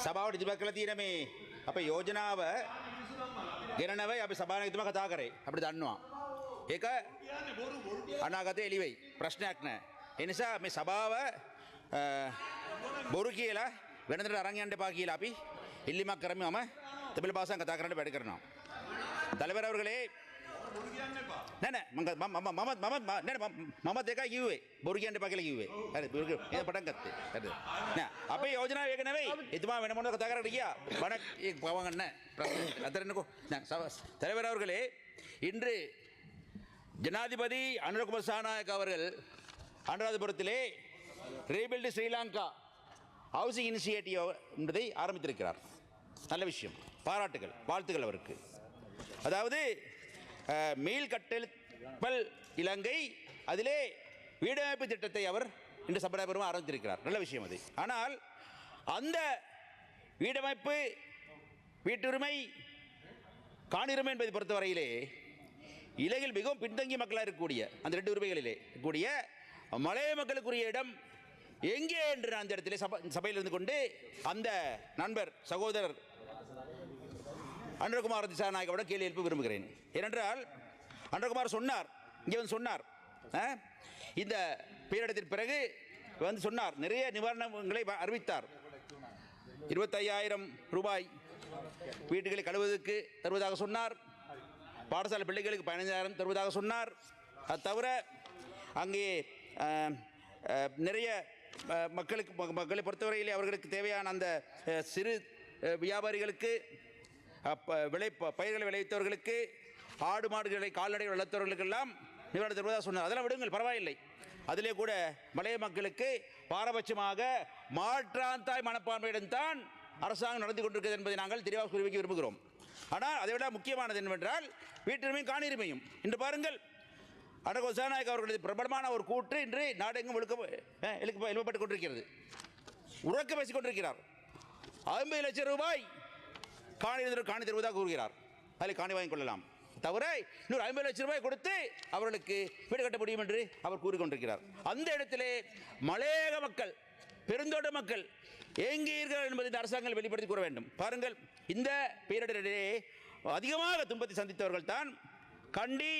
සභාවට ඉදිරිපත් කළ තියෙන මේ අපේ යෝජනාව ගෙනනවයි අපි සභානායකතුමා කතා කරේ. අපිට දන්නවා. ඒක අනාගතේ එළි වෙයි. ප්‍රශ්නයක් නැහැ. ඒ නිසා මේ සභාව බොරු කියලා වෙනදට අරන් යන්න එපා කියලා අපි ඉල්ලීමක් කරමු. මම තෙබල පාසන් කතා කරන්න වැඩ කරනවා. தலைவர் அவர்களே මම දෙකයි කිව්වේ බොරු කියන්න එපා කියලා කිව්වේ. හරි ඒක පටන් ගත්තේ. හරිද? නෑ අපේ යෝජනාව ඒක නෙවෙයි. එතුමා වෙන මොනවද කතා කරන්න ගියා. බණක් ඒක පවගන්න නැහැ. ප්‍රශ්න අතරන්නකෝ. නෑ தலைவர் அவர்களே இன்று ஜனாதிபதி அனுரகுமார் சாநாயக் அவர்கள் அனுராதபுரத்திலே ரீபில்ட் ஸ்ரீலங்கா ஹவுசிங் இனிஷியேட்டிவ் என்பதை ஆரம்பித்திருக்கிறார். நல்ல விஷயம், பாராட்டுகள், வாழ்த்துக்கள் அவருக்கு. அதாவது மீள் கட்டெழுப்பல் இலங்கை அதிலே வீடமைப்பு திட்டத்தை அவர் இன்று சபாநாயகரும் ஆரம்பித்திருக்கிறார். நல்ல விஷயம் அது. ஆனால் அந்த வீடமைப்பு வீட்டுரிமை காணியுரிமை என்பதை பொறுத்தவரையிலே இலங்கையில் மிகவும் பின்தங்கிய மக்களாக இருக்கக்கூடிய அந்த ரெண்டு உரிமைகளிலே கூடிய மலைய மக்களுக்குரிய இடம் எங்கே என்று அந்த இடத்திலே சபையில் இருந்து கொண்டு அந்த நண்பர் சகோதரர் அனுரகுமார் திசாநாயகோட கேள்வி எழுப்ப விரும்புகிறேன். ஏனென்றால் அனுரகுமார் சொன்னார், இங்கே வந்து சொன்னார், இந்த பேரிடத்திற்கு பிறகு வந்து சொன்னார், நிறைய நிவாரணங்களை அறிவித்தார். 25,000 ரூபாய் வீட்டுகளை கழுவுவதற்கு தருவதாக சொன்னார். பாடசாலை பிள்ளைகளுக்கு 15,000 தருவதாக சொன்னார். அது தவிர அங்கே நிறைய மக்களை பொறுத்தவரையிலே அவர்களுக்கு தேவையான அந்த சிறு வியாபாரிகளுக்கு பயிர்களை விளைவித்தவர்களுக்கு ஆடு மாடுகளை கால்நடை வளர்த்தவர்களுக்கெல்லாம் நிவாரணம் தருவதாக சொன்னார். அதெல்லாம் விடுங்கள், பரவாயில்லை. அதிலே கூட மலைய மக்களுக்கு பாரபட்சமாக மாற்றாந்தாய் மனப்பான்மையுடன் தான் அரசாங்கம் நடந்து கொண்டிருக்கிறது என்பதை நாங்கள் தெளிவாக குறிப்பிக்க விரும்புகிறோம். ஆனால் அதைவிட முக்கியமானது என்னவென்றால் வீட்டுரிமையும் காணியுரிமையும். இன்று பாருங்கள், அனுரகுமார் திசாநாயக் அவர்களது பிரபலமான ஒரு கூற்று இன்று நாடெங்கும் எழுப்பப்பட்டுக் கொண்டிருக்கிறது. உறக்க பேசிக் கொண்டிருக்கிறார். 50 லட்சம் ரூபாய் காணி தருவதாக கூறுகிறார். அதில் காணி வாங்கிக் கொள்ளலாம். தவிர இன்னொரு 50 லட்சம் ரூபாய் கொடுத்து அவர்களுக்கு வீடு கட்ட முடியும் என்று அவர் கூறிக்கொண்டிருக்கிறார். அந்த இடத்திலே மலையக மக்கள், பெருந்தோட்ட மக்கள் எங்கீர்கள் என்பதை இந்த அரசாங்கம் வெளிப்படுத்தி கூற வேண்டும். பாருங்கள், இந்த பேரிடரிலே அதிகமாக துன்பத்தை சந்தித்தவர்கள் தான் கண்டி